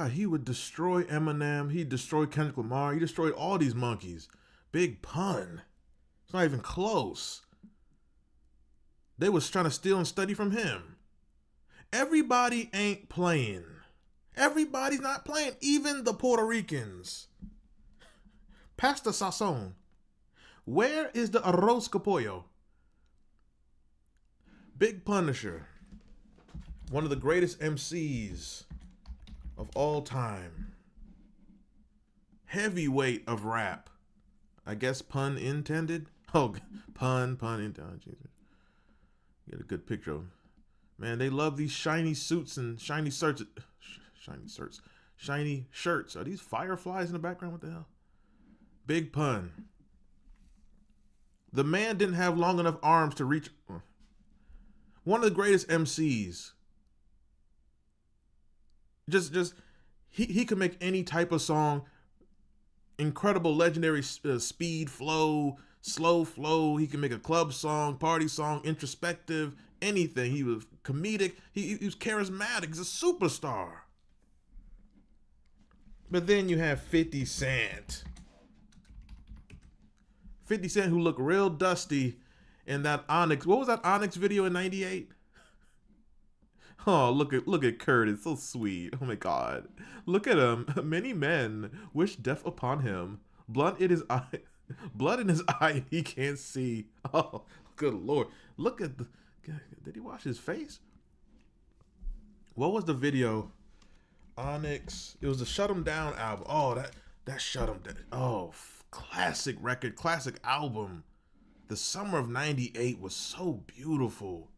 God, he would destroy Eminem. He destroyed Kendrick Lamar. He destroyed all these monkeys. Big Pun. It's not even close. They was trying to steal and study from him. Everybody ain't playing. Everybody's not playing. Even the Puerto Ricans. Pastor Sazon. Where is the arroz con pollo? Big Punisher. One of the greatest MCs of all time. Heavyweight of rap. I guess pun intended. Oh, pun intended. Jesus. Get a good picture of him. Man, they love these shiny suits and shiny shirts. Shiny shirts. Are these fireflies in the background? What the hell? Big Pun. The man didn't have long enough arms to reach. One of the greatest MCs. He could make any type of song. Incredible, legendary speed, flow, slow flow. He can make a club song, party song, introspective, anything. He was comedic. He was charismatic. He's a superstar. But then you have 50 Cent. 50 Cent, who looked real dusty in that Onyx. What was that Onyx video in 98? Oh, look at Kurt. It's so sweet. Oh my God. Look at him. Many men wish death upon him. Blood in his eye. Blood in his eye and he can't see. Oh, good Lord. Look at the. Did he wash his face? What was the video? Onyx. It was the Shut 'Em Down album. Oh, that Shut 'Em Down. Oh, classic record, classic album. The summer of 98 was so beautiful.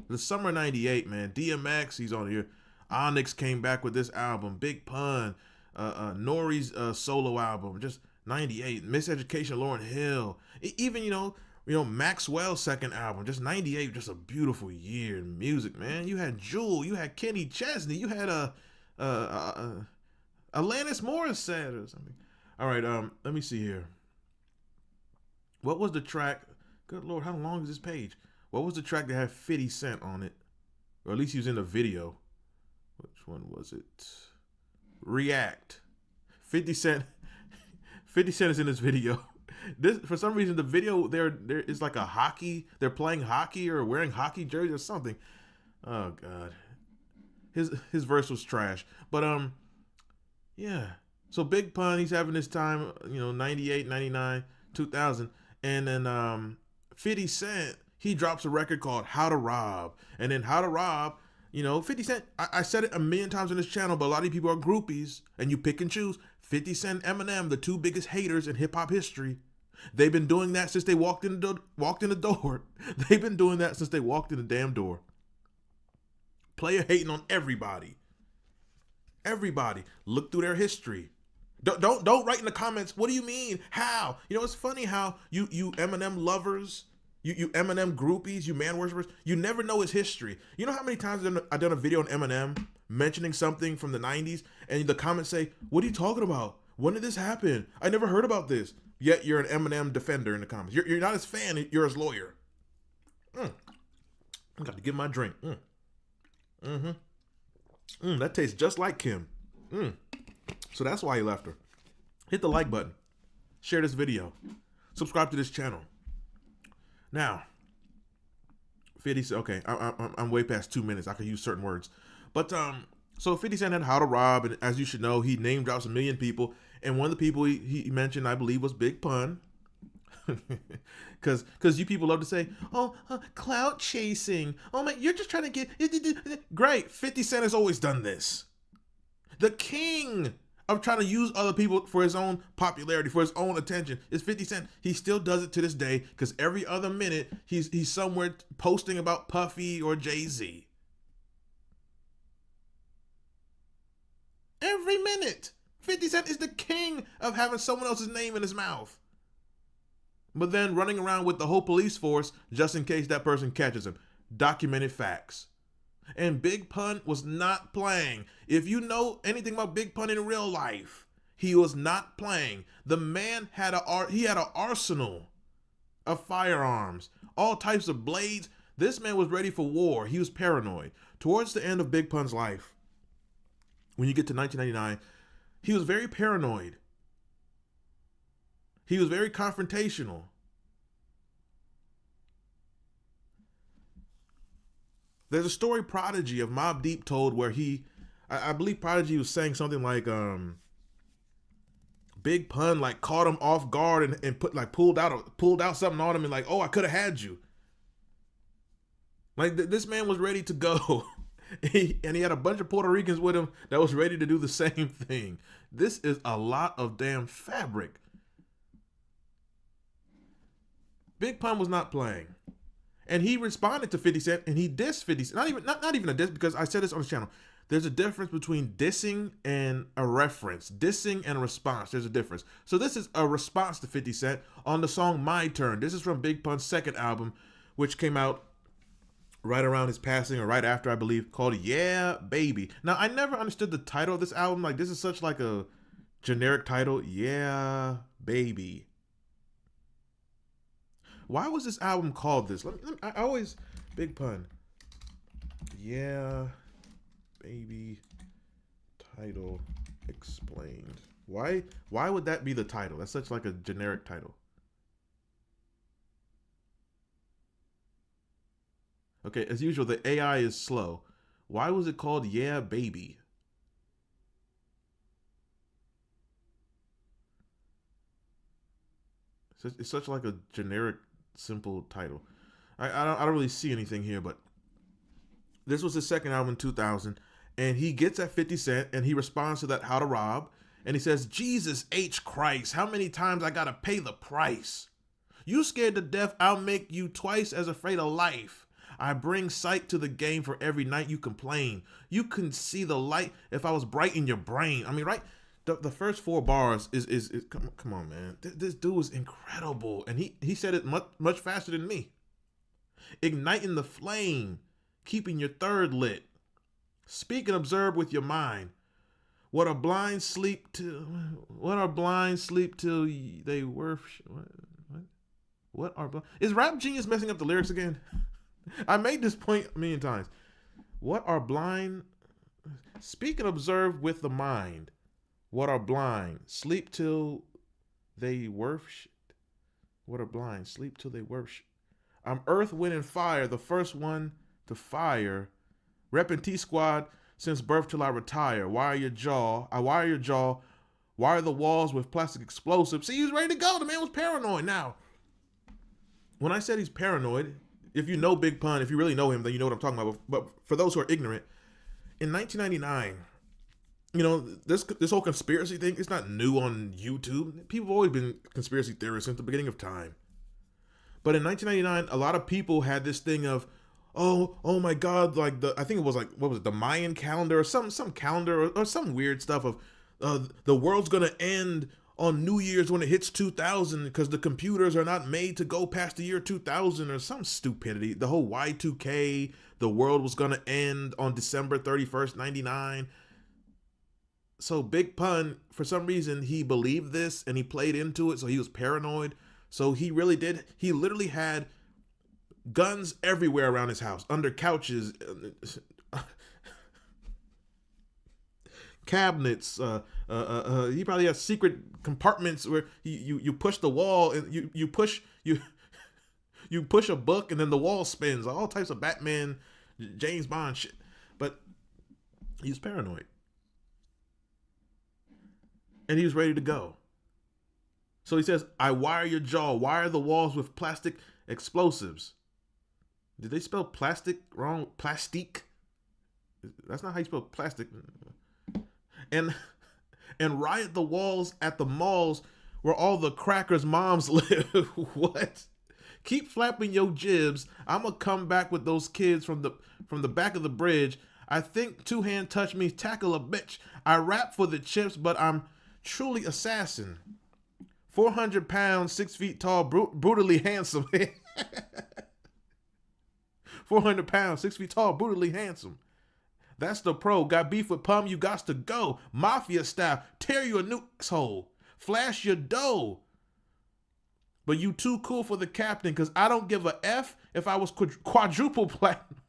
The summer of 98, man. DMX, he's on here. Onyx came back with this album. Big Pun. Nori's solo album. Just 98. Miseducation, Lauryn Hill. Even, you know, Maxwell's second album. Just 98. Just a beautiful year in music, man. You had Jewel. You had Kenny Chesney. You had Alanis Morissette or something. All right, let me see here. What was the track? Good Lord, how long is this page? What was the track that had 50 Cent on it? Or at least he was in the video. Which one was it? React. 50 Cent. 50 Cent is in this video. This, for some reason, the video there is like a hockey. They're playing hockey or wearing hockey jerseys or something. Oh God. His verse was trash. But yeah. So Big Pun, he's having this time, 98, 99, 2000. And then 50 Cent, he drops a record called How to Rob. And then How to Rob, 50 Cent, I said it a million times on this channel, but a lot of people are groupies, and you pick and choose. 50 Cent, Eminem, the two biggest haters in hip-hop history. They've been doing that since they walked in the door. They've been doing that since they walked in the damn door. Player hating on everybody. Everybody. Look through their history. Don't write in the comments, what do you mean? How? It's funny how you Eminem lovers, you Eminem groupies, you man worshippers, you never know his history. You know how many times I've done a video on Eminem mentioning something from the 90s and the comments say, what are you talking about? When did this happen? I never heard about this. Yet you're an Eminem defender in the comments. You're not his fan, you're his lawyer. I got to get my drink. That tastes just like Kim. So that's why he left her. Hit the like button. Share this video. Subscribe to this channel. Now, 50 Cent, okay, I'm way past 2 minutes. I could use certain words. But, so 50 Cent had How to Rob, and as you should know, he name drops a million people. And one of the people he mentioned, I believe, was Big Pun. Because you people love to say, oh, clout chasing. Oh, man, you're just trying to get... Great. 50 Cent has always done this. The king of trying to use other people for his own popularity, for his own attention, is 50 Cent. He still does it to this day because every other minute, he's somewhere posting about Puffy or Jay-Z. Every minute. 50 Cent is the king of having someone else's name in his mouth. But then running around with the whole police force just in case that person catches him. Documented facts. And Big Pun was not playing. If you know anything about Big Pun in real life, he was not playing. The man had an arsenal of firearms, all types of blades. This man was ready for war. He was paranoid. Towards the end of Big Pun's life, when you get to 1999, he was very paranoid. He was very confrontational. There's a story Prodigy of Mobb Deep told where I believe Prodigy was saying something like, Big Pun like caught him off guard and pulled out something on him and like, oh, I could have had you. Like this man was ready to go. And he had a bunch of Puerto Ricans with him that was ready to do the same thing. This is a lot of damn fabric. Big Pun was not playing. And he responded to 50 Cent and he dissed 50 Cent. Not even a diss, because I said this on the channel. There's a difference between dissing and a reference. Dissing and a response. There's a difference. So this is a response to 50 Cent on the song My Turn. This is from Big Pun's second album, which came out right around his passing or right after, I believe, called Yeah Baby. Now, I never understood the title of this album. Like, this is such like a generic title. Yeah Baby. Why was this album called this? I always, Big Pun. Yeah Baby title explained. Why would that be the title? That's such like a generic title. Okay, as usual, the AI is slow. Why was it called Yeah Baby? It's such like a generic, simple title. I don't really see anything here, but this was his second album in 2000, and he gets at 50 Cent, and he responds to that How to Rob, and he says, Jesus H. Christ, how many times I gotta pay the price? You scared to death, I'll make you twice as afraid of life. I bring sight to the game for every night you complain. You couldn't see the light if I was bright in your brain. I mean, right? The first four bars is come on, man. This dude was incredible, and he said it much faster than me. Igniting the flame, keeping your third lit. Speak and observe with your mind. What are blind sleep till they worship? What are blind? Is Rap Genius messing up the lyrics again? I made this point a million times. What are blind? Speak and observe with the mind. What are blind? Sleep till they worship. What are blind? Sleep till they worship. I'm Earth, Wind, and Fire, the first one to fire. Reppin' T-Squad since birth till I retire. Wire your jaw. I wire your jaw. Wire the walls with plastic explosives. See, he was ready to go. The man was paranoid. Now, when I said he's paranoid, if you know Big Pun, if you really know him, then you know what I'm talking about. But for those who are ignorant, in 1999, you know, this whole conspiracy thing, it's not new on YouTube. People have always been conspiracy theorists since the beginning of time. But in 1999, a lot of people had this thing of, oh my God, like I think it was like, what was it, the Mayan calendar or some calendar or some weird stuff of the world's gonna end on New Year's when it hits 2000 because the computers are not made to go past the year 2000 or some stupidity. The whole Y2K, the world was gonna end on December 31st, 99. So Big Pun, for some reason, he believed this and he played into it, so he was paranoid. So he literally had guns everywhere around his house, under couches, cabinets. He probably has secret compartments where you push the wall and you push a book and then the wall spins. All types of Batman, James Bond shit. But he's paranoid. And he was ready to go. So he says, I wire your jaw, wire the walls with plastic explosives. Did they spell plastic wrong? Plastique? That's not how you spell plastic. And riot the walls at the malls where all the crackers' moms live. What? Keep flapping your jibs. I'ma come back with those kids from the back of the bridge. I think two-hand touch means tackle a bitch. I rap for the chips, but I'm truly assassin. 400 pounds, 6 feet tall, brutally handsome. 400 pounds, 6 feet tall, brutally handsome. That's the pro. Got beef with Pum, you got to go. Mafia style, tear you a nuke's hole. Flash your dough. But you too cool for the captain, because I don't give a F if I was quadruple platinum.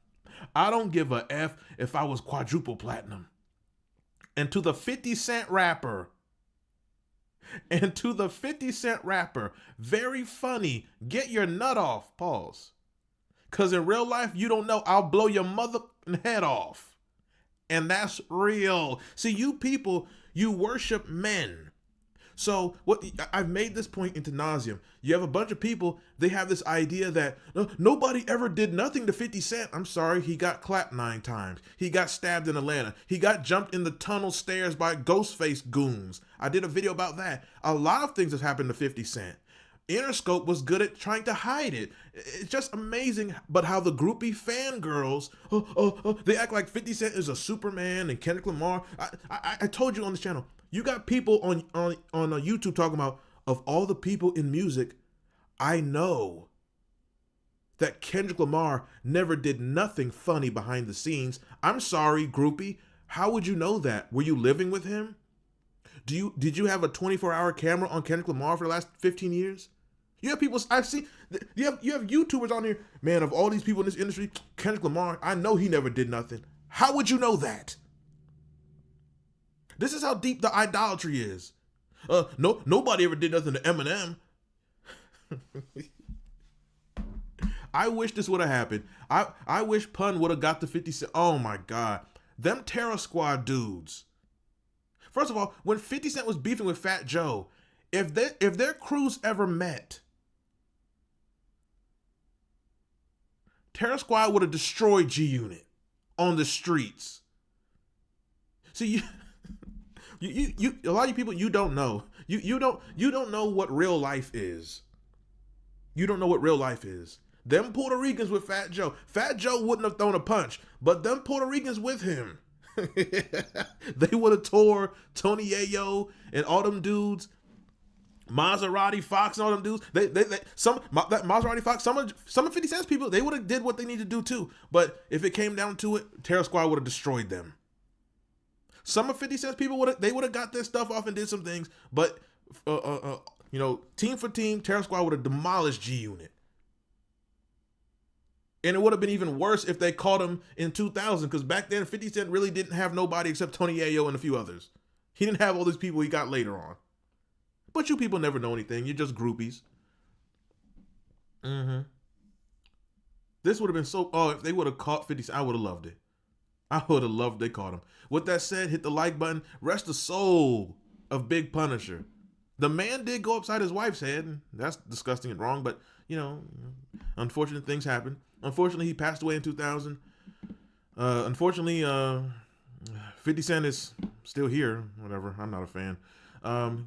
I don't give a F if I was quadruple platinum. And to the 50 Cent rapper, very funny. Get your nut off. Pause. Because in real life, you don't know. I'll blow your mother head off. And that's real. See, you people, you worship men. So what I've made this point into nauseum. You have a bunch of people, they have this idea that nobody ever did nothing to 50 Cent. I'm sorry, he got clapped 9 times. He got stabbed in Atlanta. He got jumped in the tunnel stairs by Ghostface goons. I did a video about that. A lot of things have happened to 50 Cent. Interscope was good at trying to hide it. It's just amazing, but how the groupie fangirls, they act like 50 Cent is a Superman and Kendrick Lamar. I told you on this channel, you got people on YouTube talking about, of all the people in music, I know that Kendrick Lamar never did nothing funny behind the scenes. I'm sorry, groupie. How would you know that? Were you living with him? Did you have a 24-hour camera on Kendrick Lamar for the last 15 years? You have people, I've seen, you have YouTubers on here, man, of all these people in this industry, Kendrick Lamar, I know he never did nothing. How would you know that? This is how deep the idolatry is. Nobody ever did nothing to Eminem. I wish this would have happened. I wish Pun would have got the 50 Cent. Oh my God. Them Terror Squad dudes. First of all, when 50 Cent was beefing with Fat Joe, if their crews ever met, Terror Squad would have destroyed G-Unit on the streets. See, you a lot of you people, you don't know. You don't know what real life is. You don't know what real life is. Them Puerto Ricans with Fat Joe. Fat Joe wouldn't have thrown a punch, but them Puerto Ricans with him. They would have tore Tony Yayo and all them dudes, Maserati Fox and all them dudes. That Maserati Fox, some of 50 Cent's people, they would have did what they need to do too. But if it came down to it, Terror Squad would have destroyed them. Some of 50 Cent's people would have got their stuff off and did some things, but team for team, Terror Squad would have demolished G-Unit. And it would have been even worse if they caught him in 2000, because back then 50 Cent really didn't have nobody except Tony Yayo and a few others. He didn't have all these people he got later on. But you people never know anything. You're just groupies. This would have been so... Oh, if they would have caught 50 Cent, I would have loved it. I would have loved they caught him. With that said, hit the like button. Rest the soul of Big Punisher. The man did go upside his wife's head. And that's disgusting and wrong, but, unfortunate things happen. Unfortunately, he passed away in 2000. Unfortunately, 50 Cent is still here. Whatever, I'm not a fan.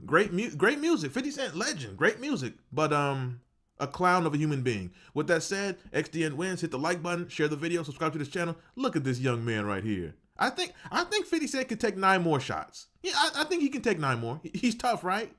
Great music. 50 Cent, legend. Great music. But a clown of a human being. With that said, XDN wins. Hit the like button. Share the video. Subscribe to this channel. Look at this young man right here. I think 50 Cent could take 9 more shots. Yeah, I think he can take 9 more. He's tough, right?